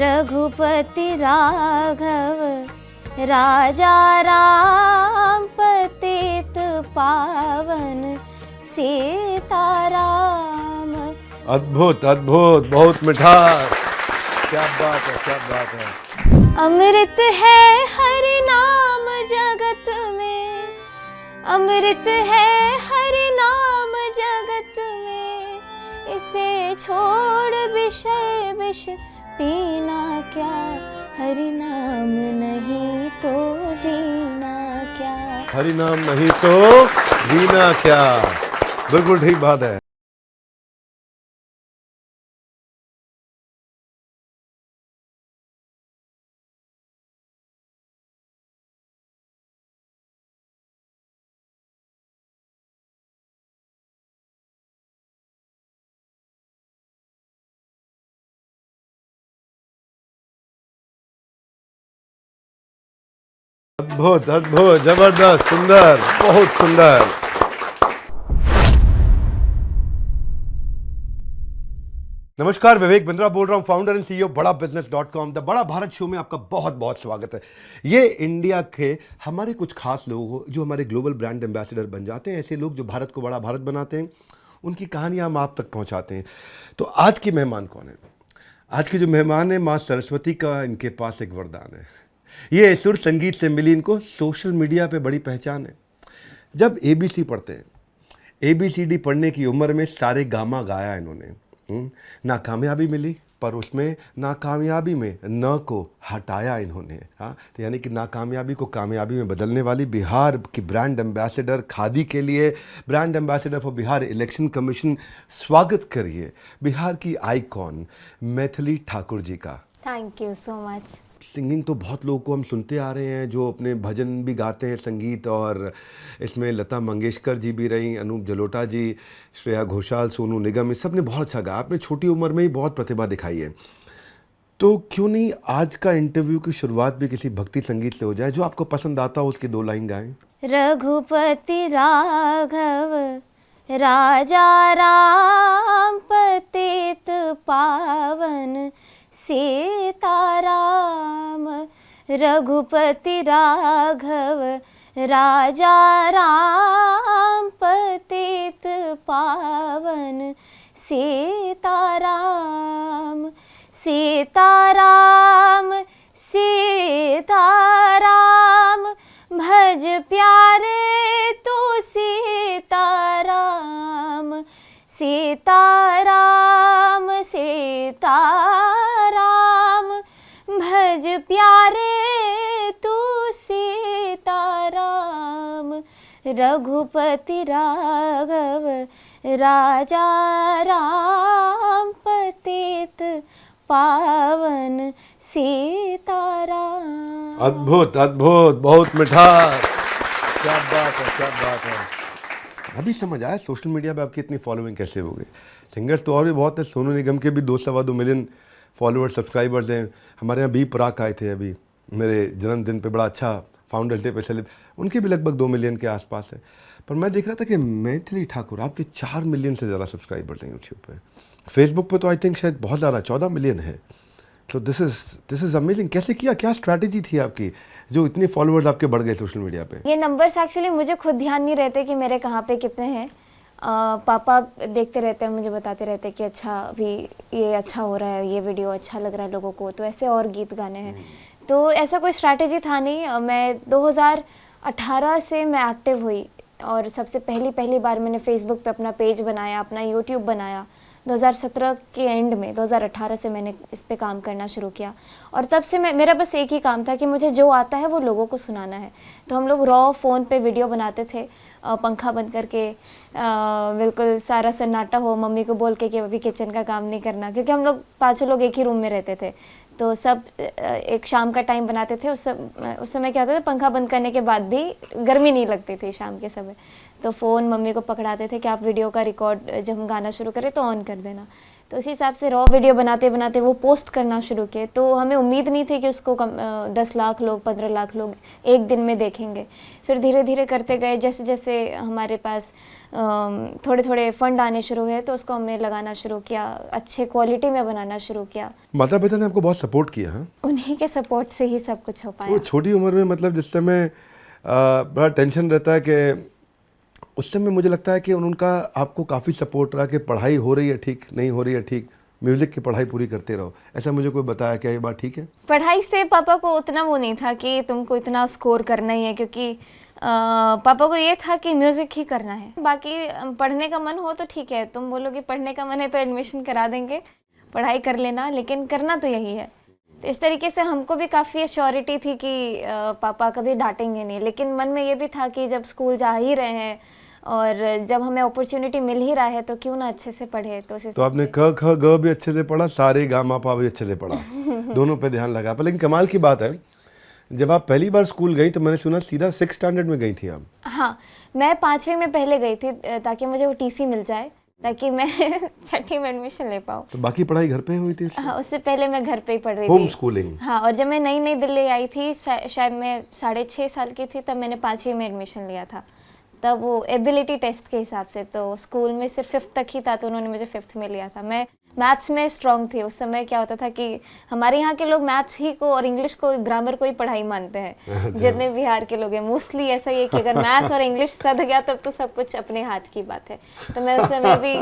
रघुपति राघव राजा राम पतित पावन सीताराम। अद्भुत अद्भुत, बहुत मिठास, क्या बात है, क्या बात है। अमृत है हरि नाम जगत में, अमृत है हरि नाम जगत में, इसे छोड़ विषय विष पीना क्या, हरि नाम नहीं तो जीना क्या। हरि नाम नहीं तो जीना क्या, बिल्कुल ठीक बात है। अद्भुत अद्भुत, जबरदस्त, सुंदर, बहुत सुंदर। नमस्कार, विवेक बिंद्रा बोल रहा हूं, फाउंडर एंड सीईओ बड़ा बिजनेस.com। द बड़ा भारत शो में आपका बहुत बहुत स्वागत है। ये इंडिया के हमारे कुछ खास लोग जो हमारे ग्लोबल ब्रांड एम्बेसडर बन जाते हैं, ऐसे लोग जो भारत को बड़ा भारत बनाते हैं, उनकी कहानियां हम आप तक पहुंचाते हैं। तो आज की मेहमान कौन है? आज के जो मेहमान है, माँ सरस्वती का इनके पास एक वरदान है। ये सुर संगीत से मिली इनको सोशल मीडिया पे बड़ी पहचान है। जब ABC पढ़ते हैं, ABCD पढ़ने की उम्र में सारे गामा गाया इन्होंने। नाकामयाबी मिली, पर उसमें नाकामयाबी में न को हटाया इन्होंने। हाँ, तो यानी कि नाकामयाबी को कामयाबी में बदलने वाली बिहार की ब्रांड एम्बेसडर, खादी के लिए brand ambassador for Bihar election commission. स्वागत करिए बिहार की आइकॉन मैथिली ठाकुर जी का। Thank you so much. Singing तो बहुत लोगों को हम सुनते आ रहे हैं, जो अपने भजन भी गाते हैं, संगीत, और इसमें लता मंगेशकर जी भी रही, अनूप जलोटा जी, श्रेया घोषाल, सोनू निगम, इस सब ने बहुत अच्छा गाया। आपने छोटी उम्र में ही बहुत प्रतिभा दिखाई है। तो क्यों नहीं आज का इंटरव्यू की शुरुआत भी किसी भक्ति संगीत से हो जाए, जो आपको पसंद आता हो, उसकी 2 लाइन गाएं। रघुपति राघव राजा राम पतित पावन सीताराम। रघुपति राघव राजा राम पतित पावन सीताराम। सीताराम सीताराम भज प्यारे तू सीताराम। सीताराम सीताराम भज प्यारे तू सीताराम। रघुपति राघव राजा राम पतित पावन सीताराम। अद्भुत अद्भुत, बहुत मिठास, क्या बात है, क्या बात है। अभी समझ आया सोशल मीडिया पे आपकी इतनी फॉलोइंग कैसे हो गई। सिंगर्स तो और भी बहुत है, सोनू निगम के भी 2-2 मिलियन फॉलोअर्स, सब्सक्राइबर्स हैं। हमारे यहाँ बी प्राक आए थे अभी मेरे जन्मदिन पे, बड़ा अच्छा फाउंडर्स डे पे उनके भी लगभग 2 मिलियन के आसपास है। पर मैं देख रहा था कि मैथिली ठाकुर, आपके 4 मिलियन से ज़्यादा सब्सक्राइबर्स हैं यूट्यूब पे। फेसबुक पे तो आई थिंक शायद बहुत ज़्यादा, 14 मिलियन है। तो दिस इज़ अमेजिंग। कैसे किया, क्या स्ट्रैटेजी थी आपकी जो इतने फॉलोअर्स आपके बढ़ गए सोशल मीडिया पे? ये नंबर्स एक्चुअली मुझे खुद ध्यान नहीं रहते कि मेरे कहाँ पे कितने हैं। पापा देखते रहते हैं, मुझे बताते रहते हैं कि अच्छा अभी ये अच्छा हो रहा है, ये वीडियो अच्छा लग रहा है लोगों को, तो ऐसे और गीत गाने हैं। तो ऐसा कोई स्ट्रैटेजी था नहीं। मैं 2018 से मैं एक्टिव हुई और सबसे पहली बार मैंने फेसबुक पे अपना पेज बनाया, अपना यूट्यूब बनाया 2017 के एंड में। 2018 से मैंने इस पे काम करना शुरू किया और तब से मेरा बस एक ही काम था कि मुझे जो आता है वो लोगों को सुनाना है। तो हम लोग रॉ फ़ोन पे वीडियो बनाते थे, पंखा बंद करके, बिल्कुल सारा सन्नाटा हो, मम्मी को बोल के कि अभी किचन का काम नहीं करना, क्योंकि हम लोग 5 लोग एक ही रूम में रहते थे। तो सब एक शाम का टाइम बनाते थे। उस समय क्या होता था, पंखा बंद करने के बाद भी गर्मी नहीं लगती थी शाम के समय। तो फ़ोन मम्मी को पकड़ाते थे कि आप वीडियो का रिकॉर्ड जब हम गाना शुरू करें तो ऑन कर देना। तो उसी हिसाब से रॉ वीडियो बनाते बनाते वो पोस्ट करना शुरू किए। तो हमें उम्मीद नहीं थी कि उसको 10 लाख लोग 15 लाख लोग एक दिन में देखेंगे। फिर धीरे धीरे करते गए, जैसे जैसे हमारे पास थोड़े थोड़े फंड आने शुरू हुए तो उसको हमने लगाना शुरू किया, अच्छे क्वालिटी में बनाना शुरू किया। माता पिता ने आपको बहुत सपोर्ट किया, हाँ? उन्हीं के सपोर्ट से ही सब कुछ हो पाया। वो छोटी उम्र में, मतलब जिस समय बड़ा टेंशन रहता है कि उस समय मुझे लगता है कि उनका आपको काफ़ी सपोर्ट रहा कि पढ़ाई हो रही है ठीक, नहीं हो रही है ठीक, म्यूज़िक की पढ़ाई पूरी करते रहो, ऐसा मुझे कोई बताया, क्या ये बात ठीक है? पढ़ाई से पापा को उतना वो नहीं था कि तुमको इतना स्कोर करना ही है, क्योंकि पापा को ये था कि म्यूज़िक ही करना है। बाकी पढ़ने का मन हो तो ठीक है, तुम बोलोगे पढ़ने का मन है तो एडमिशन करा देंगे, पढ़ाई कर लेना, लेकिन करना तो यही है। तो इस तरीके से हमको भी काफ़ी एश्योरिटी थी कि पापा कभी डांटेंगे नहीं, लेकिन मन में ये भी था कि जब स्कूल जा ही रहे हैं और जब हमें अपॉर्चुनिटी मिल ही रहा है तो क्यों ना अच्छे से पढ़े। तो आपने क ख ग भी अच्छे से पढ़ा, सारे गा मा पा भी अच्छे से पढ़ा, दोनों पे ध्यान लगा। पर लेकिन कमाल की बात है, जब आप पहली बार स्कूल गई तो मैंने सुना सीधा 6 स्टैंडर्ड में गई थी आप। हाँ, मैं 5वीं में पहले गई थी ताकि मुझे वो टीसी मिल जाए, ताकि मैं 6ठी में एडमिशन ले पाऊँ। तो बाकी पढ़ाई घर पे हुई थी? हाँ, उससे पहले मैं घर पे ही पढ़ रही थी, होम स्कूलिंग। हाँ, और जब मैं नई नई दिल्ली आई थी, शायद मैं 6.5 साल की थी, तब मैंने 5वीं में एडमिशन लिया था। तब वो एबिलिटी टेस्ट के हिसाब से, तो स्कूल में सिर्फ 5th तक ही था, तो उन्होंने मुझे 5th में लिया था। मैं मैथ्स में स्ट्रांग थी उस समय। क्या होता था कि हमारे यहाँ के लोग मैथ्स ही को और इंग्लिश को, ग्रामर को ही पढ़ाई मानते हैं। जितने बिहार के लोग हैं मोस्टली ऐसा ही है कि अगर मैथ्स और इंग्लिश सध गया तब तो सब कुछ अपने हाथ की बात है। तो मैं उस समय भी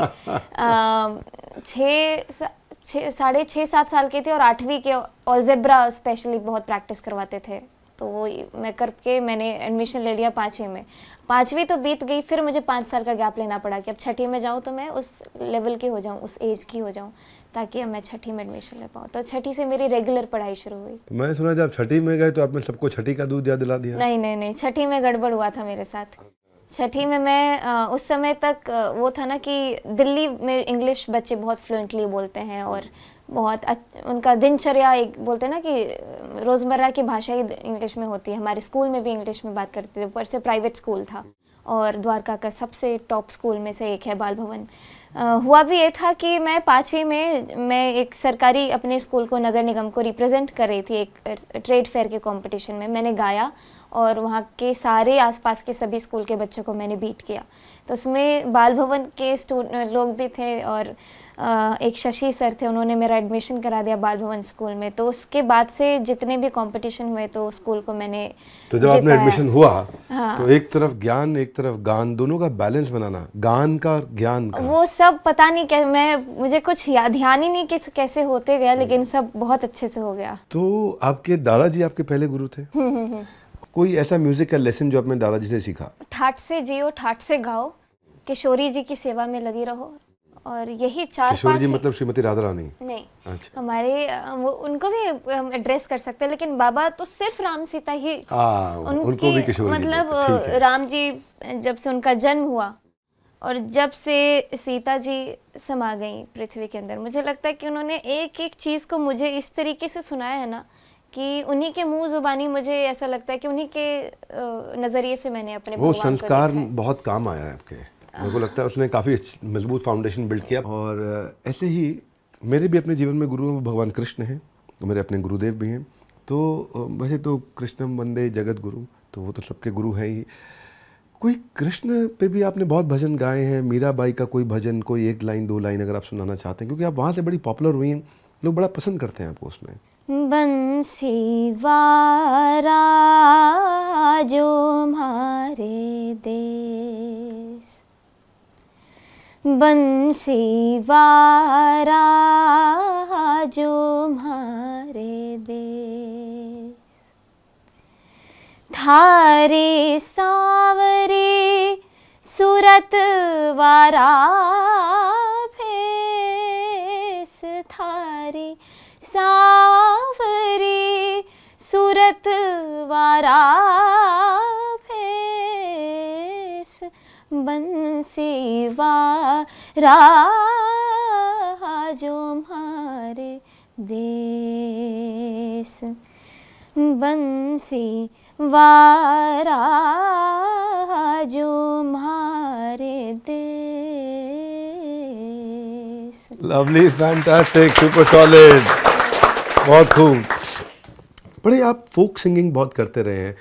6.5-7 साल की थी और 8वीं के अलजेब्रा स्पेशली बहुत प्रैक्टिस करवाते थे, तो वो मैं करके मैंने एडमिशन ले लिया 5वीं में। 5वीं तो बीत गई, फिर मुझे 5 साल का गैप लेना पड़ा कि अब 6ठी में जाऊँ तो मैं उस लेवल की हो जाऊँ, उस एज की हो जाऊँ, ताकि अब मैं 6ठी में एडमिशन ले पाऊँ। तो 6ठी से मेरी रेगुलर पढ़ाई शुरू हुई। तो मैंने सुना जब 6ठी में गए तो आपने सबको 6ठी का दूध याद दिला दिया? नहीं नहीं नहीं, 6ठी में गड़बड़ हुआ था मेरे साथ। 6ठी में मैं उस समय तक वो था ना कि दिल्ली में इंग्लिश बच्चे बहुत फ्लुएंटली बोलते हैं और बहुत उनका दिनचर्या, एक बोलते हैं ना कि रोज़मर्रा की भाषा ही इंग्लिश में होती है। हमारे स्कूल में भी इंग्लिश में बात करते थे, ऊपर से प्राइवेट स्कूल था और द्वारका का सबसे टॉप स्कूल में से एक है बाल भवन। हुआ भी ये था कि मैं 5वीं में मैं एक सरकारी अपने स्कूल को, नगर निगम को रिप्रेजेंट कर रही थी एक ट्रेड फेयर के कंपटीशन में। मैंने गाया और वहाँ के सारे आसपास के सभी स्कूल के बच्चों को मैंने बीट किया। तो उसमें बाल भवन के लोग भी थे और एक शशि सर थे, उन्होंने मेरा एडमिशन करा दिया बाल भवन स्कूल में। तो उसके बाद से जितने भी कंपटीशन हुए तो स्कूल को मैंने तो जब आपने एडमिशन हुआ, हाँ, तो एक तरफ ज्ञान एक तरफ गान, दोनों का बैलेंस बनाना, गान का ज्ञान का, वो सब पता नहीं क्या, मुझे कुछ ध्यान ही नहीं कि कैसे होते गया, लेकिन सब बहुत अच्छे से हो गया। तो आपके दादाजी आपके पहले गुरु थे? कोई ऐसा म्यूजिक का लेसन जो आपने दादाजी से सीखा? ठाठ से जियो, ठाठ से गाओ, किशोरी जी की सेवा में लगी रहो, और यही 4-5। किशोरी जी मतलब श्रीमती राधा रानी? नहीं, अच्छा। हमारे वो उनको भी एड्रेस कर सकते हैं, लेकिन बाबा तो सिर्फ राम सीता ही, उनको भी किशोरी जी मतलब बोलते, ठीक है। राम जी जब से उनका जन्म हुआ और जब से सीता जी समा गई पृथ्वी के अंदर, मुझे लगता है कि उन्होंने एक एक चीज़ को मुझे इस तरीके से सुनाया है ना कि उन्हीं के मुंह जुबानी, मुझे ऐसा लगता है कि उन्हीं के नज़रिए से मैंने अपने वो भगवान को संस्कार देखा है। बहुत काम आया है आपके, मेरे को लगता है उसने काफ़ी मजबूत फाउंडेशन बिल्ड किया। और ऐसे ही मेरे भी अपने जीवन में गुरु भगवान कृष्ण हैं, मेरे अपने गुरुदेव भी हैं। तो वैसे तो कृष्णम वंदे जगत गुरु, तो वो तो सबके गुरु हैं ही। कोई कृष्ण पे भी आपने बहुत भजन गाए हैं, मीराबाई का कोई भजन, कोई 1 लाइन 2 लाइन अगर आप सुनाना चाहते हैं, क्योंकि आप वहाँ से बड़ी पॉपुलर हुई हैं, लोग बड़ा पसंद करते हैं आपको उसमें। बंसी वारा जो हमारे देश, बंसी वारा जो हमारे देश, थारे सांवरे सूरत वारा भेस, थारी सांवरी सूरत वारा भेस, बंसी वारा जो हमारे देश, बंसी वारा जो हमारे देश। लवली, फैंटास्टिक, सुपर सॉलिड, बहुत खूब। बड़े आप फोक सिंगिंग बहुत करते रहे हैं।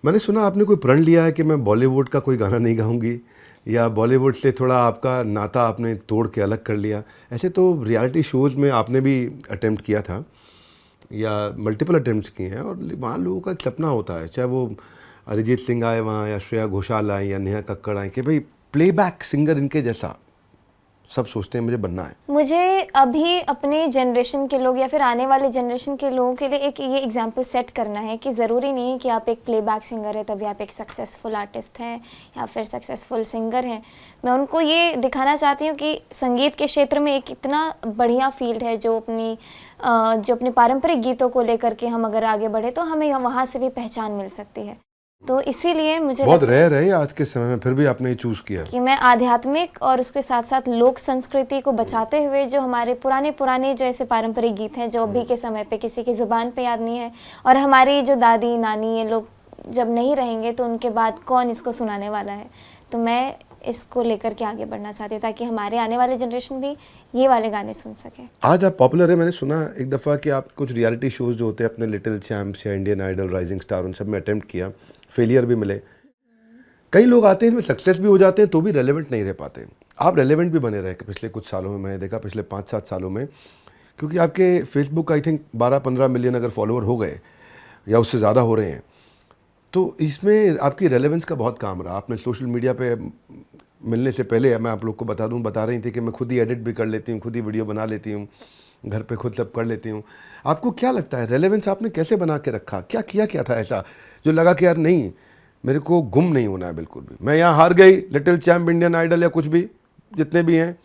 मैंने सुना आपने कोई प्रण लिया है कि मैं बॉलीवुड का कोई गाना नहीं गाऊंगी, या बॉलीवुड से थोड़ा आपका नाता आपने तोड़ के अलग कर लिया। ऐसे तो रियलिटी शोज़ में आपने भी अटेम्प्ट किया था या मल्टीपल अटेम्प्ट्स किए हैं, और वहाँ लोगों का एक सपना होता है, चाहे वो अरिजीत सिंह आए वहाँ या श्रेया घोषाल आए या नेहा कक्कड़ आए, कि भाई प्लेबैक सिंगर इनके जैसा सब सोचते हैं मुझे बनना है। मुझे अभी अपने जनरेशन के लोग या फिर आने वाले जनरेशन के लोगों के लिए एक ये एग्जाम्पल सेट करना है कि ज़रूरी नहीं है कि आप एक प्लेबैक सिंगर है तभी आप एक सक्सेसफुल आर्टिस्ट हैं या फिर सक्सेसफुल सिंगर हैं। मैं उनको ये दिखाना चाहती हूँ कि संगीत के क्षेत्र में एक इतना बढ़िया फील्ड है जो अपने पारंपरिक गीतों को लेकर के हम अगर आगे बढ़े तो हमें वहाँ से भी पहचान मिल सकती है। तो इसीलिए मुझे बहुत रेयर है आज के समय में, फिर भी आपने चूज किया कि मैं आध्यात्मिक और उसके साथ साथ लोक संस्कृति को बचाते हुए जो हमारे पुराने जो ऐसे पारंपरिक गीत हैं जो अभी के समय पे किसी की ज़ुबान पे याद नहीं है, और हमारी जो दादी नानी ये लोग जब नहीं रहेंगे तो उनके बाद कौन इसको सुनाने वाला है। तो मैं इसको लेकर के आगे बढ़ना चाहती हूँ ताकि हमारे आने वाले जनरेशन भी ये वाले गाने सुन सके। आज आप पॉपुलर है, मैंने सुना एक दफ़ा कि आप कुछ रियलिटी शोज जो होते हैं अपने लिटिल चैम्प्स या इंडियन आइडल, राइजिंग स्टार, उन सब में अटेम्प्ट किया, फेलियर भी मिले। कई लोग आते हैं इनमें सक्सेस भी हो जाते हैं तो भी रेलेवेंट नहीं रह पाते। आप रेलेवेंट भी बने रहे पिछले कुछ सालों में, मैंने देखा पिछले 5-7 सालों में, क्योंकि आपके फेसबुक आई थिंक 12-15 मिलियन अगर फॉलोअर हो गए या उससे ज़्यादा हो रहे हैं, तो इसमें आपकी रेलेवेंस का बहुत काम रहा। आपने सोशल मीडिया पे मिलने से पहले, मैं आप लोग को बता रही थी कि मैं खुद ही एडिट भी कर लेती हूँ, खुद ही वीडियो बना लेती हूँ, घर पे खुद सब कर लेती हूँ। आपको क्या लगता है रेलेवेंस आपने कैसे बना के रखा? क्या था ऐसा जो लगा कि यार नहीं, मेरे को गुम नहीं होना है बिल्कुल भी, मैं यहाँ हार गई, लिटिल चैम्प, इंडियन आइडल या कुछ भी जितने भी हैं,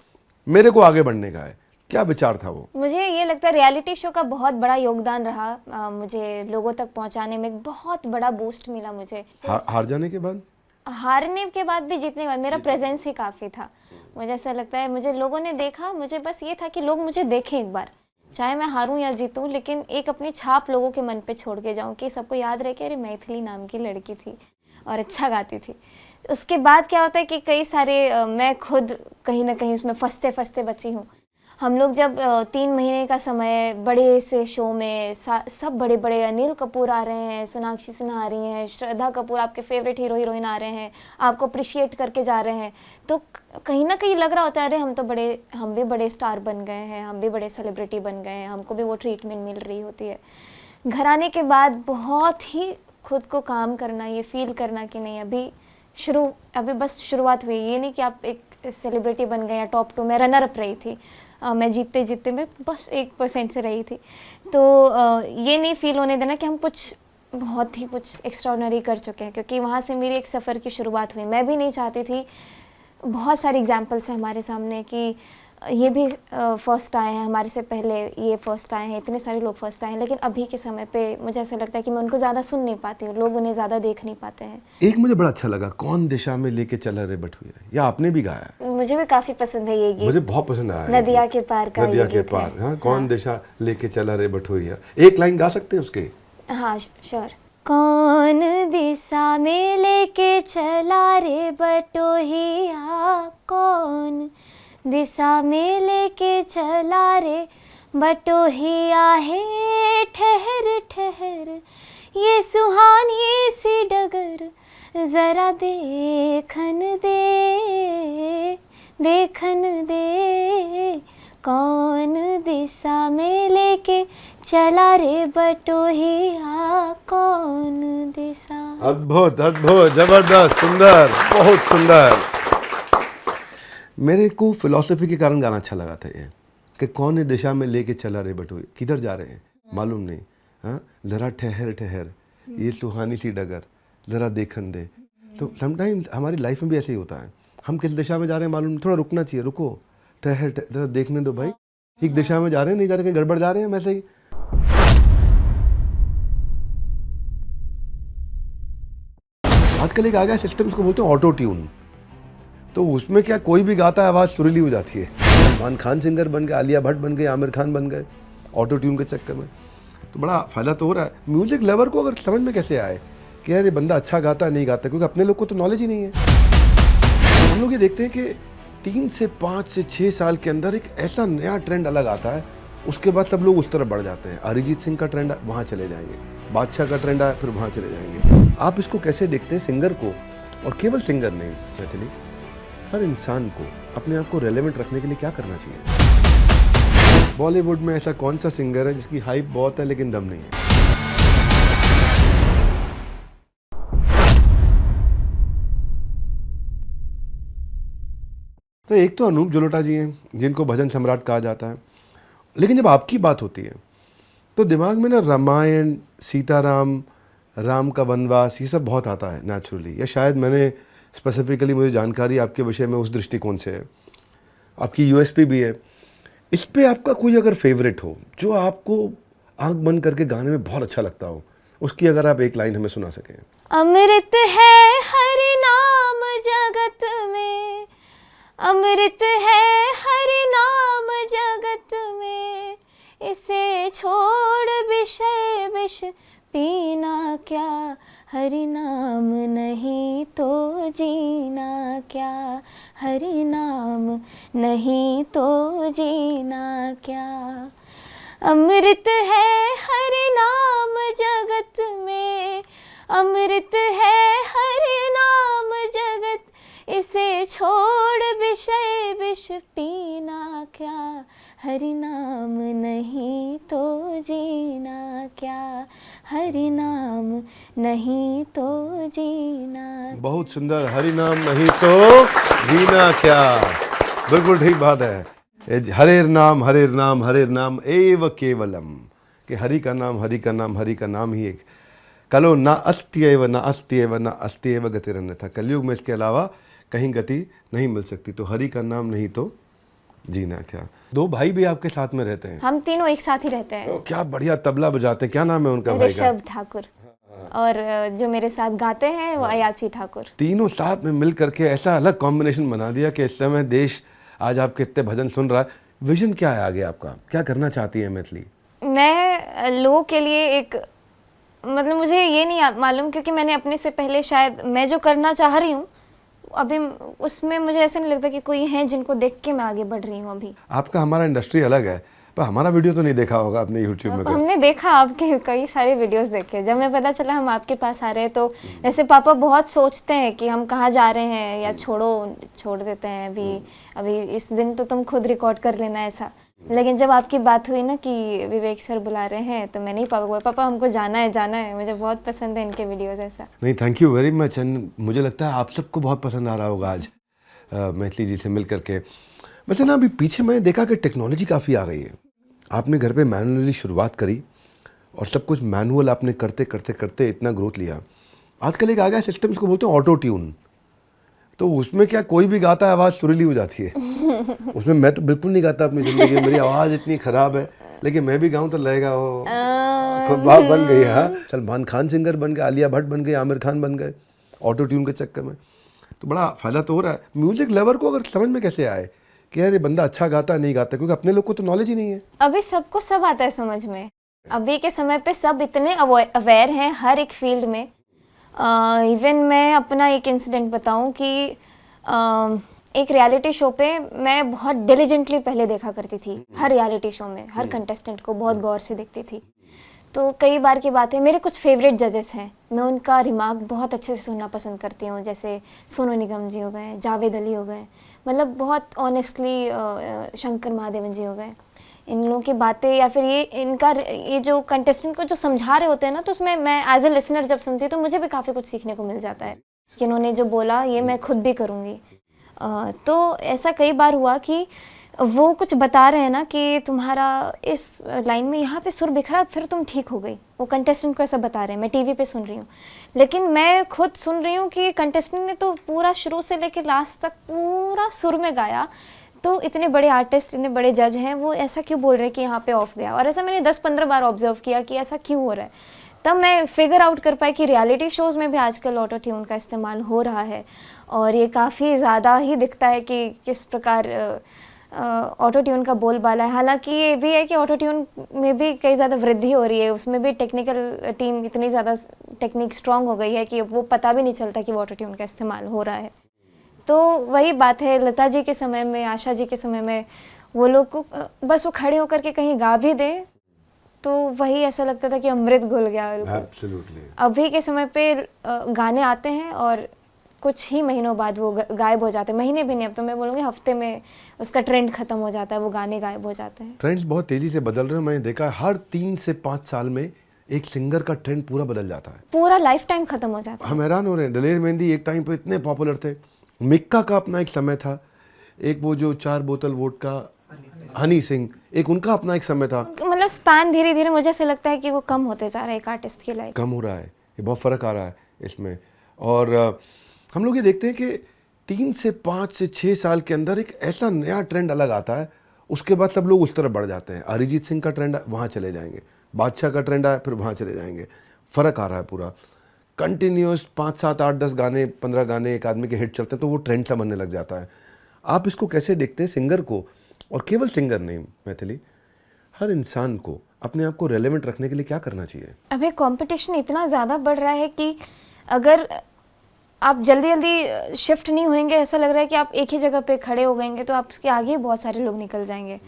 मेरे को आगे बढ़ने का है? क्या विचार था वो? मुझे ये लगता है रियलिटी शो का बहुत बड़ा योगदान रहा। मुझे लोगों तक पहुंचाने में एक बहुत बड़ा बूस्ट मिला मुझे। हार जाने के बाद, हारने के बाद भी जीतने के बाद मेरा प्रेजेंस ही काफ़ी था। मुझे ऐसा लगता है मुझे लोगों ने देखा, मुझे बस ये था कि लोग मुझे देखें एक बार, चाहे मैं हारूं या जीतूं, लेकिन एक अपनी छाप लोगों के मन पे छोड़ के जाऊं कि सबको याद रहे कि अरे मैथिली नाम की लड़की थी और अच्छा गाती थी। उसके बाद क्या होता है कि कई सारे मैं खुद कहीं ना कहीं उसमें फंसते बची हूँ। हम लोग जब 3 महीने का समय बड़े से शो में सब बड़े अनिल कपूर आ रहे हैं, सोनाक्षी सिन्हा आ रही हैं, श्रद्धा कपूर आपके फेवरेट हीरोइन आ रहे हैं, आपको अप्रिशिएट करके जा रहे हैं, तो कहीं ना कहीं लग रहा होता है अरे हम भी बड़े स्टार बन गए हैं, हम भी बड़े सेलिब्रिटी बन गए हैं, हमको भी वो ट्रीटमेंट मिल रही होती है। घर आने के बाद बहुत ही खुद को काम करना, ये फील करना कि नहीं अभी बस शुरुआत हुई। ये नहीं कि आप एक सेलिब्रिटी बन गए या टॉप 2 में रनर अप रही थी, मैं जीतते में बस 1% से रही थी। तो ये नहीं फील होने देना कि हम बहुत ही कुछ एक्स्ट्राऑर्डिनरी कर चुके हैं, क्योंकि वहाँ से मेरी एक सफ़र की शुरुआत हुई। मैं भी नहीं चाहती थी, बहुत सारे एग्जाम्पल्स हैं हमारे सामने कि ये भी फर्स्ट आए हैं, हमारे से पहले ये फर्स्ट आए हैं, इतने सारे लोग फर्स्ट आए हैं, लेकिन अभी के समय पे मुझे ऐसा लगता है कि मैं उनको ज़्यादा सुन नहीं पाती हूँ, लोग उन्हें ज़्यादा देख नहीं पाते हैं। एक मुझे बड़ा अच्छा लगा, कौन दिशा में लेके चला रे बटुआ, या आपने भी गाया है? मुझे भी काफ़ी पसंद है ये गीत, मुझे बहुत पसंद आया। नदिया के पार का, नदिया के पार, हाँ, कौन दिशा लेके चला रे बटुआ, एक लाइन गा सकते हैं उसके? हाँ श्योर। कौन दिशा में लेके चला रे बटोहिया, कौन दिशा में लेके चला रे बटोहिया, है ठहर ये सुहानी सी डगर, जरा देखन दे, कौन दिशा में लेके चला रे बटोहिया, कौन दिशा। अद्भुत, जबरदस्त, सुंदर, बहुत सुंदर। मेरे को फिलॉसफी के कारण गाना अच्छा लगा था ये, कि कौन दिशा में लेके चला रे बटुआ, किधर जा रहे हैं मालूम नहीं, हाँ, जरा ठहर ये सुहानी सी डगर, जरा देखन दे। तो समटाइम्स हमारी लाइफ में भी ऐसे ही होता है, हम किस दिशा में जा रहे हैं मालूम, थोड़ा रुकना चाहिए, रुको, ठहर जरा देखने दो भाई, एक दिशा में जा रहे हैं, नहीं जा रहे, कहीं गड़बड़ जा रहे हैं। वैसे ही आजकल एक आ गया सिस्टम, उसको बोलते हैं ऑटो ट्यून। तो उसमें क्या कोई भी गाता है, आवाज़ सुरीली हो जाती है। सलमान खान सिंगर बन गए, आलिया भट्ट बन गए, आमिर खान बन गए ऑटो ट्यून के चक्कर में। तो बड़ा फ़ायदा तो हो रहा है। म्यूजिक लवर को अगर समझ में कैसे आए कि यार ये बंदा अच्छा गाता है नहीं गाता, क्योंकि अपने लोग को तो नॉलेज ही नहीं है। हम लोग ये देखते हैं कि 3 से 5 से 6 साल के अंदर एक ऐसा नया ट्रेंड अलग आता है, उसके बाद सब लोग उस तरफ बढ़ जाते हैं। अरिजीत सिंह का ट्रेंड वहाँ चले जाएंगे, बादशाह का ट्रेंड आया फिर वहाँ चले जाएंगे। आप इसको कैसे देखते हैं सिंगर को, और केवल सिंगर नहीं मैथिली, हर इंसान को अपने आप को रेलेवेंट रखने के लिए क्या करना चाहिए? बॉलीवुड में ऐसा कौन सा सिंगर है जिसकी हाइप बहुत है लेकिन दम नहीं है? तो एक तो अनूप जलोटा जी हैं जिनको भजन सम्राट कहा जाता है, लेकिन जब आपकी बात होती है तो दिमाग में ना रामायण, सीताराम, राम का वनवास, ये सब बहुत आता है नेचुरली, या शायद मैंने स्पेसिफिकली, मुझे जानकारी आपके विषय में उस दृष्टिकोण से है, आपकी यूएसपी भी है। इस पे आपका कोई अगर फेवरेट हो जो आपको आंख बंद करके गाने में बहुत अच्छा लगता हो, उसकी अगर आप एक लाइन हमें सुना सकें। अमृत है हरि नाम जगत में, अमृत है हरि नाम जगत में, इसे छोड़ विषय विष पीना क्या, हरि नाम नहीं तो जीना क्या, हरि नाम नहीं तो जीना क्या। अमृत है हरि नाम जगत में, अमृत है हरि नाम जगत, इसे छोड़ विषय विष पीना क्या, हरि नाम नहीं तो जीना क्या, हरि नाम नहीं तो जीना। बहुत सुंदर, हरि नाम नहीं तो जीना क्या, बिल्कुल ठीक बात है। हरेर नाम हरेर नाम हरेर नाम एव केवलम, कि हरि का नाम, हरि का नाम, हरि का नाम ही एक। कलो ना अस्त्येव ना अस्त्येव ना अस्त्येव गतिरन्यथा, कलयुग में इसके अलावा कहीं गति नहीं मिल सकती। तो हरि का नाम नहीं तो जीना क्या। 2 भाई भी आपके साथ में रहते हैं? हम तीनों एक साथ ही रहते हैं। क्या बढ़िया तबला बजाते हैं, क्या नाम है उनका भाई का? ऋषभ ठाकुर, और जो मेरे साथ गाते हैं वो अयाची ठाकुर। तीनों साथ में मिल करके ऐसा अलग कॉम्बिनेशन बना दिया कि इस समय देश आज आपके इतने भजन सुन रहा है। विजन क्या है आगे आपका, क्या करना चाहती है मैथिली? मैं लोगों के लिए एक, मतलब मुझे ये नहीं मालूम, क्योंकि मैंने अपने से पहले शायद मैं जो करना चाह रही हूँ अभी उसमें मुझे ऐसा नहीं लगता कि कोई है जिनको देख के मैं आगे बढ़ रही हूँ अभी। आपका हमारा इंडस्ट्री अलग है, पर हमारा वीडियो तो नहीं देखा होगा आपने यूट्यूब में? हमने देखा, आपके कई सारे वीडियोस देखे। जब मैं पता चला हम आपके पास आ रहे हैं तो वैसे पापा बहुत सोचते हैं कि हम कहाँ जा रहे हैं, या छोड़ देते हैं अभी इस दिन तो तुम खुद रिकॉर्ड कर लेना ऐसा। लेकिन जब आपकी बात हुई ना कि विवेक सर बुला रहे हैं, तो मैंने ही पापा को बोला, पापा हमको जाना है, मुझे बहुत पसंद है इनके वीडियोस ऐसा। नहीं, thank you very much. And मुझे लगता है आप सबको बहुत पसंद आ रहा होगा आज मैथिली जी से मिल करके। वैसे ना अभी पीछे मैंने देखा कि टेक्नोलॉजी काफ़ी आ गई है। आपने घर पे मैनुअली शुरुआत करी और सब कुछ मैनुअल आपने करते करते करते इतना ग्रोथ लिया। आजकल एक आ गया सिस्टम, इसको बोलते हैं ऑटो ट्यून। तो उसमें क्या कोई भी गाता है, आवाज़ सुरीली हो जाती है। उसमें मैं तो बिल्कुल नहीं गाता अपनी ज़िंदगी में, मेरी आवाज़ इतनी ख़राब है, लेकिन मैं भी गाऊँ तो लगेगा वो बात बन गई। हाँ, सलमान खान सिंगर बन गए, आलिया भट्ट बन गए, आमिर खान बन गए ऑटो ट्यून के चक्कर में। तो बड़ा फ़ायदा तो हो रहा है। म्यूज़िक लवर को अगर समझ में कैसे आए कि यार ये बंदा अच्छा गाता है नहीं गाता, क्योंकि अपने लोग को तो नॉलेज ही नहीं है। अभी सबको सब आता है समझ में। अभी के समय पे सब इतने अवेयर हैं हर एक फील्ड में। इवन मैं अपना एक इंसिडेंट बताऊं कि एक रियलिटी शो पे मैं बहुत डिलीजेंटली पहले देखा करती थी। हर रियलिटी शो में हर कंटेस्टेंट को बहुत गौर से देखती थी। तो कई बार की बात है, मेरे कुछ फेवरेट जजेस हैं, मैं उनका रिमार्क बहुत अच्छे से सुनना पसंद करती हूँ। जैसे सोनू निगम जी हो गए, जावेद अली हो गए, मतलब बहुत ऑनेस्टली शंकर महादेवन जी हो गए। इन लोगों की बातें या फिर ये जो कंटेस्टेंट को जो समझा रहे होते हैं ना, तो उसमें मैं एज ए लिसनर जब सुनती हूँ तो मुझे भी काफ़ी कुछ सीखने को मिल जाता है कि इन्होंने जो बोला ये मैं खुद भी करूँगी। तो ऐसा कई बार हुआ कि वो कुछ बता रहे हैं ना कि तुम्हारा इस लाइन में यहाँ पे सुर बिखरा, फिर तुम ठीक हो गई। वो कंटेस्टेंट को ऐसा बता रहे हैं, मैं टीवी पे सुन रही हूँ, लेकिन मैं खुद सुन रही हूँ कि कंटेस्टेंट ने तो पूरा शुरू से लेकर लास्ट तक पूरा सुर में गाया। तो इतने बड़े आर्टिस्ट, इतने बड़े जज हैं, वो ऐसा क्यों बोल रहे हैं कि यहाँ पे ऑफ गया? और ऐसा मैंने 10-15 बार ऑब्जर्व किया कि ऐसा क्यों हो रहा है। तब मैं फिगर आउट कर पाई कि रियलिटी शोज़ में भी आजकल ऑटो ट्यून का इस्तेमाल हो रहा है, और ये काफ़ी ज़्यादा ही दिखता है कि किस प्रकार ऑटो ट्यून का बोलबाला है। हालांकि ये भी है कि ऑटो ट्यून में भी कई ज़्यादा वृद्धि हो रही है, उसमें भी टेक्निकल टीम इतनी ज़्यादा टेक्निक स्ट्रांग हो गई है कि वो पता भी नहीं चलता कि वो ऑटो ट्यून का इस्तेमाल हो रहा है। तो वही बात है, लता जी के समय में, आशा जी के समय में वो लोग को बस वो खड़े होकर के कहीं गा भी दे तो वही ऐसा लगता था कि अमृत घुल गया बिल्कुल। एब्सोल्युटली। अभी के समय पे गाने आते हैं और कुछ ही महीनों बाद वो गायब हो जाते हैं, महीने भी नहीं, अब तो मैं बोलूँगी हफ्ते में उसका ट्रेंड खत्म हो जाता है, वो गाने गायब हो जाते हैं। ट्रेंड्स बहुत तेजी से बदल रहे हैं, मैंने देखा है हर 3 से 5 साल में एक सिंगर का ट्रेंड पूरा बदल जाता है, पूरा लाइफ टाइम खत्म हो जाता है। हम हैरान हो रहे हैं। दलेर मेहंदी एक टाइम पे इतने पॉपुलर थे, मिक्का का अपना एक समय था, एक वो जो 4 बोतल वोडका हनी सिंह, एक उनका अपना एक समय था। मतलब स्पैन धीरे धीरे मुझे ऐसा लगता है कि वो कम होते जा रहा है एक आर्टिस्ट की लाइफ। कम हो रहा है, ये बहुत फ़र्क आ रहा है इसमें। और हम लोग ये देखते हैं कि 3 से 5 से 6 साल के अंदर एक ऐसा नया ट्रेंड अलग आता है, उसके बाद सब लोग उस तरफ बढ़ जाते हैं। अरिजीत सिंह का ट्रेंड वहाँ चले जाएंगे, बादशाह का ट्रेंड आया फिर वहाँ चले जाएंगे। फ़र्क आ रहा है पूरा, कंटिन्यूस 5, 7, 8, 10 गाने 15 गाने एक आदमी के हिट चलते हैं तो वो ट्रेंड सा बनने लग जाता है। आप इसको कैसे देखते हैं सिंगर को, और केवल सिंगर नहीं मैथिली, हर इंसान को अपने आप को रेलेवेंट रखने के लिए क्या करना चाहिए? अभी कंपटीशन इतना ज़्यादा बढ़ रहा है कि अगर आप जल्दी जल्दी शिफ्ट नहीं होंगे, ऐसा लग रहा है कि आप एक ही जगह पे खड़े हो गएंगे तो आपके आगे बहुत सारे लोग निकल जाएंगे।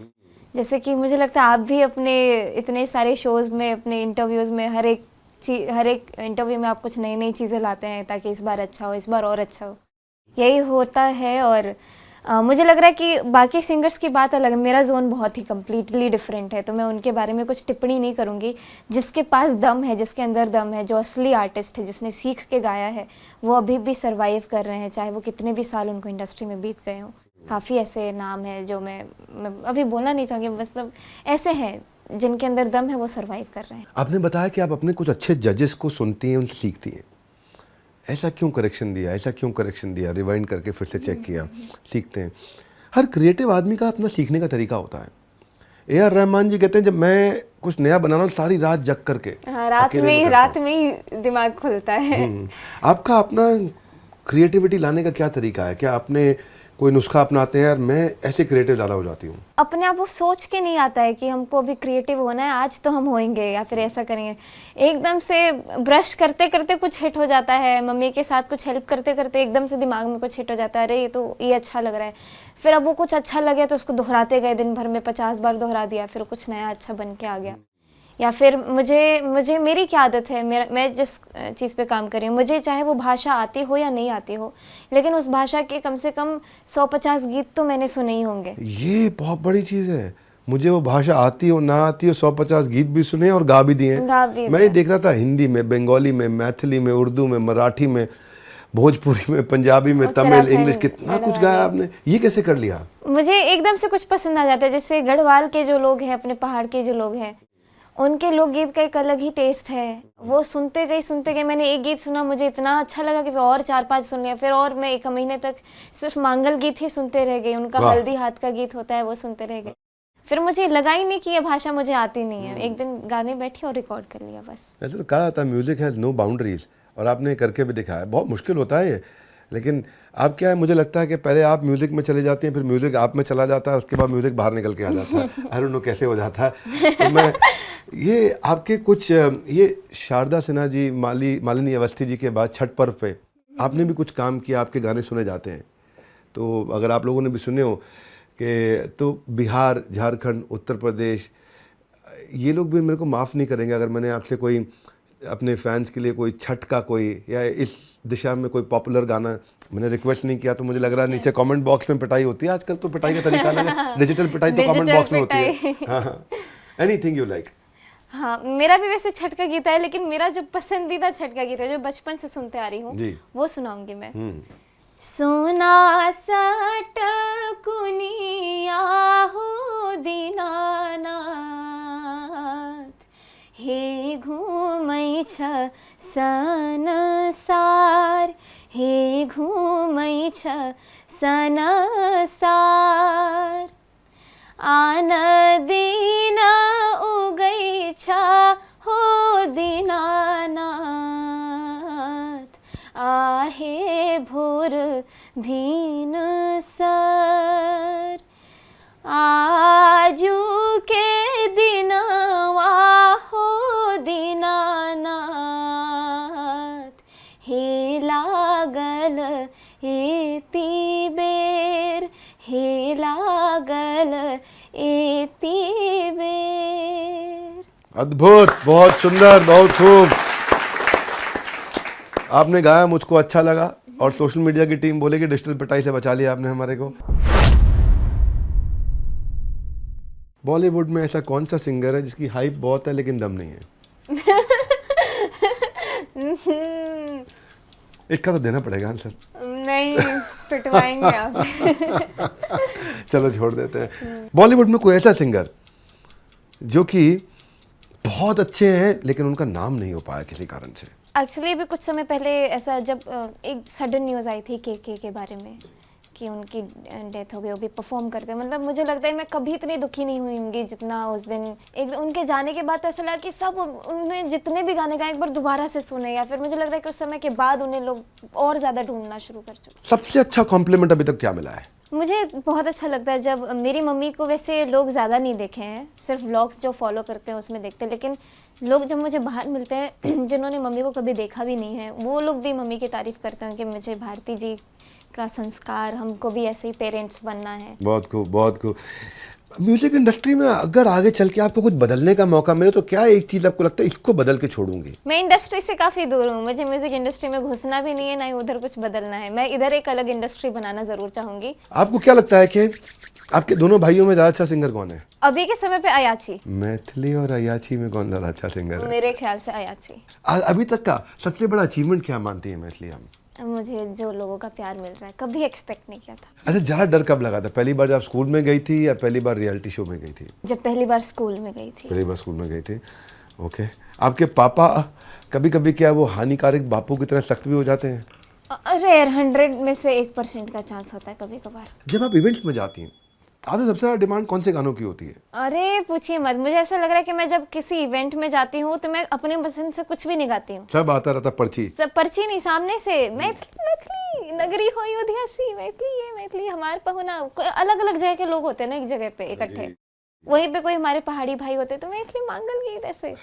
जैसे कि मुझे लगता है आप भी अपने इतने सारे शोज़ में, अपने इंटरव्यूज़ में, हर एक इंटरव्यू में आप कुछ नई नई चीज़ें लाते हैं ताकि इस बार अच्छा हो, इस बार और अच्छा हो, यही होता है। और मुझे लग रहा है कि बाकी सिंगर्स की बात अलग है, मेरा जोन बहुत ही कम्प्लीटली डिफरेंट है, तो मैं उनके बारे में कुछ टिप्पणी नहीं करूँगी। जिसके पास दम है, जिसके अंदर दम है, जो असली आर्टिस्ट है, जिसने सीख के गाया है, वो अभी भी सर्वाइव कर रहे हैं, चाहे वो कितने भी साल उनको इंडस्ट्री में बीत गए हों। काफ़ी ऐसे नाम हैं जो मैं अभी बोलना नहीं चाहूँगी, मतलब ऐसे हैं जिनके अंदर दम है, वो सर्वाइव कर रहे हैं। आपने बताया कि आप अपने कुछ अच्छे जजेस को सुनती हैं, उनसे सीखती हैं। ऐसा क्यों करेक्शन दिया, ऐसा क्यों करेक्शन दिया, रिवाइंड करके फिर से चेक किया, सीखते हैं। हर क्रिएटिव आदमी का अपना सीखने का तरीका होता है। ए.आर. रहमान जी कहते हैं जब मैं कुछ नया बना रहा हूँ सारी रात जग करके, हाँ, रात में ही दिमाग खुलता है। आपका अपना क्रिएटिविटी लाने का क्या तरीका है? क्या आपने कोई नुस्खा अपनाते हैं, यार मैं ऐसे क्रिएटिव ज़्यादा हो जाती हूँ? अपने आप वो सोच के नहीं आता है कि हमको अभी क्रिएटिव होना है, आज तो हम होएंगे या फिर ऐसा करेंगे। एकदम से ब्रश करते करते कुछ हिट हो जाता है, मम्मी के साथ कुछ हेल्प करते करते एकदम से दिमाग में कुछ हिट हो जाता है, अरे ये अच्छा लग रहा है। फिर अब वो कुछ अच्छा लगे तो उसको दोहराते गए, दिन भर में 50 बार दोहरा दिया, फिर कुछ नया अच्छा बन के आ गया। या फिर मुझे मेरी क्या आदत है, मैं जिस चीज़ पे काम कर रही हूँ, मुझे चाहे वो भाषा आती हो या नहीं आती हो, लेकिन उस भाषा के कम से कम 150 गीत तो मैंने सुने ही होंगे। ये बहुत बड़ी चीज़ है। मुझे वो भाषा आती हो ना आती हो, 150 गीत भी सुने और गा भी दिए। मैं ये देख रहा था हिंदी में, बंगाली में, मैथिली में, उर्दू में, मराठी में, भोजपुरी में, पंजाबी में, तमिल, इंग्लिश, कितना कुछ गाया आपने। ये कैसे कर लिया? मुझे एकदम से कुछ पसंद आ जाता है। जैसे गढ़वाल के जो लोग हैं, अपने पहाड़ के जो लोग हैं, उनके लोकगीत का एक अलग ही टेस्ट है। वो सुनते गई, मैंने एक गीत सुना, मुझे इतना अच्छा लगा कि और 4-5 सुन लिया। फिर और मैं 1 महीने तक सिर्फ मांगल गीत ही सुनते रह गई। उनका हल्दी हाथ का गीत होता है, वो सुनते रह गए। फिर मुझे लगा ही नहीं कि ये भाषा मुझे आती नहीं है। एक दिन गाने बैठी और रिकॉर्ड कर लिया बस। ऐसे तो कहा था म्यूजिक हैज़ नो बाउंड्रीज, और आपने करके भी दिखाया। बहुत मुश्किल होता है ये, लेकिन अब क्या है, मुझे लगता है कि पहले आप म्यूज़िक में चले जाते हैं, फिर म्यूज़िक आप में चला जाता है, उसके बाद म्यूज़िक बाहर निकल के आ जाता है। आई डोंट नो कैसे हो जाता है। तो मैं ये आपके कुछ ये शारदा सिन्हा जी, मालिनी अवस्थी जी के बाद छठ पर्व पे आपने भी कुछ काम किया, आपके गाने सुने जाते हैं। तो अगर आप लोगों ने भी सुने हो कि तो बिहार, झारखंड, उत्तर प्रदेश, ये लोग भी मेरे को माफ़ नहीं करेंगे अगर मैंने आपसे कोई अपने फैंस के लिए कोई छठ का कोई या इस दिशा में कोई पॉपुलर गाना मैंने रिक्वेस्ट नहीं किया। तो मुझे लग रहा है नीचे कमेंट बॉक्स में पिटाई होती है आजकल। तो पिटाई का तरीका अलग है, डिजिटल पिटाई तो कमेंट बॉक्स में होती है। हाँ, एनीथिंग यू लाइक। हाँ, मेरा भी वैसे छठ का गीत है, लेकिन मेरा जो पसंदीदा छठ का गीत है, जो बचपन से सुनते आ रही हूँ, वो सुनाऊंगी मैं। सोना सट कुनिया हो दीनानाथ, हे घूमै छ संसार, हे घूमै छ संसार, आन दिन उगै छ हो दीनानाथ, आहे भोर भीन सर, आजू के दिनवा हो दीनानाथ, हे लागल ए अद्भुत, बहुत सुंदर, बहुत खूब। आपने गाया, मुझको अच्छा लगा, और सोशल मीडिया की टीम बोले कि डिजिटल पिटाई से बचा लिया आपने हमारे को। बॉलीवुड में ऐसा कौन सा सिंगर है जिसकी हाइप बहुत है लेकिन दम नहीं है? इसका तो देना पड़ेगा आंसर। नहीं, पिटवाएंगे आप। चलो छोड़ देते हैं। बॉलीवुड में कोई ऐसा सिंगर जो कि बहुत अच्छे हैं लेकिन उनका नाम नहीं हो पाया किसी कारण से? एक्चुअली अभी कुछ समय पहले ऐसा जब एक सडन न्यूज़ आई थी के बारे में कि उनकी डेथ हो गई, वो भी परफॉर्म करते, मतलब मुझे लगता है मैं कभी इतनी दुखी नहीं हुई होंगी जितना उस दिन। एक उनके जाने के बाद तो ऐसा लगा कि सब उन्होंने जितने भी गाने गाए एक बार दोबारा से सुने, या फिर मुझे लग रहा है कि उस समय के बाद उन्हें लोग और ज़्यादा ढूंढना शुरू कर चुके। सबसे अच्छा कॉम्प्लीमेंट अभी तक क्या मिला है? मुझे बहुत अच्छा लगता है जब मेरी मम्मी को, वैसे लोग ज़्यादा नहीं देखे हैं, सिर्फ व्लॉग्स जो फॉलो करते हैं उसमें देखते हैं, लेकिन लोग जब मुझे बाहर मिलते हैं जिन्होंने मम्मी को कभी देखा भी नहीं है, वो लोग भी मम्मी की तारीफ़ करते हैं कि मुझे भारती जी का संस्कार, हमको भी ऐसे ही पेरेंट्स बनना है। बहुत खूब, बहुत खूब। म्यूजिक इंडस्ट्री में अगर आगे चल के आपको कुछ बदलने का मौका मिले तो क्या एक चीज़ आपको लगता है इसको बदल के छोड़ूंगी? मैं इंडस्ट्री से काफ़ी दूर हूँ, मुझे म्यूजिक इंडस्ट्री में घुसना भी नहीं है, ना ही उधर कुछ बदलना है। मैं इधर एक अलग इंडस्ट्री बनाना ज़रूर चाहूँगी। आपको क्या लगता है कि आपके दोनों भाइयों में ज़्यादा अच्छा सिंगर कौन है? अभी के समय पे अयाची। मैथिली और अयाची में कौन ज़्यादा अच्छा सिंगर है? मेरे ख्याल से अयाची। अभी तक का सबसे बड़ा अचीवमेंट क्या मानती है मैथिली हम? मुझे जो लोगों का प्यार मिल रहा है, कभी एक्सपेक्ट नहीं किया था। अच्छा, ज़्यादा डर कब लगा था? पहली बार जब स्कूल में गई थी या पहली बार रियलिटी शो में गई थी? जब पहली बार स्कूल में गई थी। पहली बार स्कूल में गई थी, ओके। आपके पापा कभी कभी क्या वो हानिकारक बापों की तरह सख्त भी हो जाते हैं? रेयर, 100 में से 1% का चांस होता है कभी कभार। जब आप इवेंट्स में जाती हैं, आपसे सबसे ज़्यादा डिमांड कौन से गानों की होती है? अरे पूछिए मत, मुझे ऐसा लग रहा है कि मैं जब किसी इवेंट में जाती हूँ तो मैं अपने पसंद से कुछ भी नहीं गाती हूँ। सब आता रहता पर्ची। सब पर्ची नहीं, सामने से मैथिली मैथिली नगरी हो अयोध्यासी, मैथिली ये मैथिली हमार पहुना। अलग अलग जगह के लोग होते हैं ना एक जगह पे इकट्ठे, वहीं पे कोई हमारे पहाड़ी भाई होते तो मैथिली मांगल गीत ऐसे,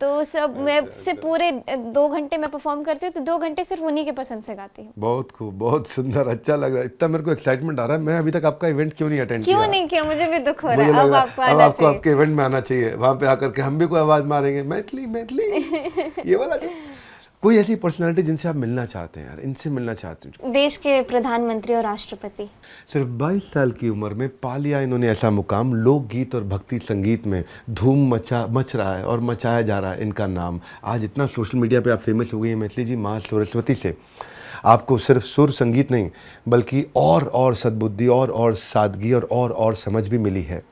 तो सब मैं से पूरे 2 घंटे में परफॉर्म करती हूँ, तो 2 घंटे सिर्फ उन्हीं के पसंद से गाती हूँ। बहुत खूब, बहुत सुंदर, अच्छा लग रहा है। इतना मेरे को एक्साइटमेंट आ रहा है। मैं अभी तक आपका इवेंट क्यों नहीं अटेंड किया? क्यों नहीं किया? मुझे भी दुख हो रहा मुझे है। लग अब रहा आपको है अब आना आपको चाहिए। आपके इवेंट में आना चाहिए। वहाँ पे आकर के हम भी कोई आवाज़ मारेंगे, मैथिली मैथिली ये वाला। कोई ऐसी पर्सनालिटी जिनसे आप मिलना चाहते हैं, यार इनसे मिलना चाहते हैं? देश के प्रधानमंत्री और राष्ट्रपति। सिर्फ 22 साल की उम्र में पा लिया इन्होंने ऐसा मुकाम। लोकगीत और भक्ति संगीत में धूम मच रहा है और मचाया जा रहा है इनका नाम। आज इतना सोशल मीडिया पे आप फेमस हो गई हैं मैथिली जी। माँ सरस्वती से आपको सिर्फ सुर संगीत नहीं बल्कि और सद्बुद्धि और सादगी और समझ भी मिली है,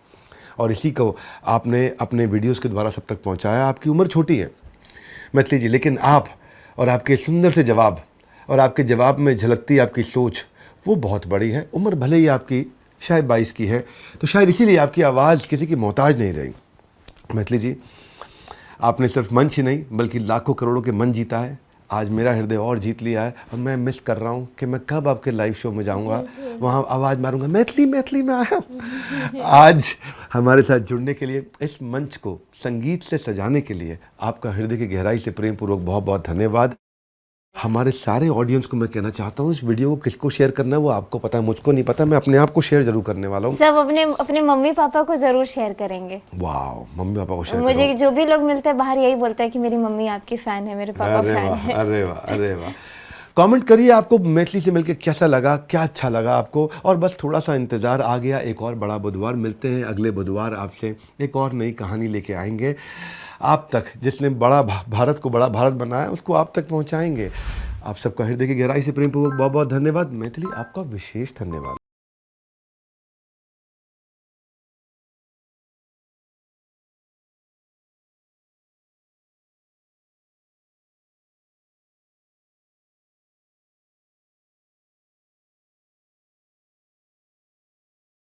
और इसी को आपने अपने वीडियोज़ के द्वारा सब तक पहुँचाया। आपकी उम्र छोटी है मैथिली जी, लेकिन आप और आपके सुंदर से जवाब और आपके जवाब में झलकती आपकी सोच वो बहुत बड़ी है। उम्र भले ही आपकी शायद 22 की है, तो शायद इसीलिए आपकी आवाज़ किसी की मोहताज नहीं रही। मैथिली जी, आपने सिर्फ मंच ही नहीं बल्कि लाखों करोड़ों के मन जीता है। आज मेरा हृदय और जीत लिया है, और मैं मिस कर रहा हूँ कि मैं कब आपके लाइव शो में जाऊँगा, वहाँ आवाज़ मारूँगा मैथिली मैथिली में आया हूँ। आज हमारे साथ जुड़ने के लिए, इस मंच को संगीत से सजाने के लिए आपका हृदय की गहराई से प्रेम पूर्वक बहुत बहुत धन्यवाद। हमारे सारे ऑडियंस को मैं कहना चाहता हूँ, इस वीडियो को किसको शेयर करना है वो आपको पता है, मुझको नहीं पता। मैं अपने आप को शेयर जरूर करने वाला हूँ। सब अपने मम्मी पापा को जरूर शेयर करेंगे। वाह, मम्मी पापा को शेयर मुझे जो भी लोग मिलते हैं बाहर यही बोलते हैं कि मेरी मम्मी आपकी फैन है, मेरे पापा फैन है। अरे वाह, अरे वाह। कमेंट करिए आपको मैथिली से मिलकर कैसा लगा, क्या अच्छा लगा आपको। और बस थोड़ा सा इंतज़ार, आ गया एक और बड़ा बुधवार। मिलते हैं अगले बुधवार, आपसे एक और नई कहानी लेके आएंगे आप तक। जिसने बड़ा भारत को बड़ा भारत बनाया उसको आप तक पहुंचाएंगे। आप सबका हृदय की गहराई से प्रेम पूर्वक बहुत बहुत धन्यवाद। मैथिली, आपका विशेष धन्यवाद।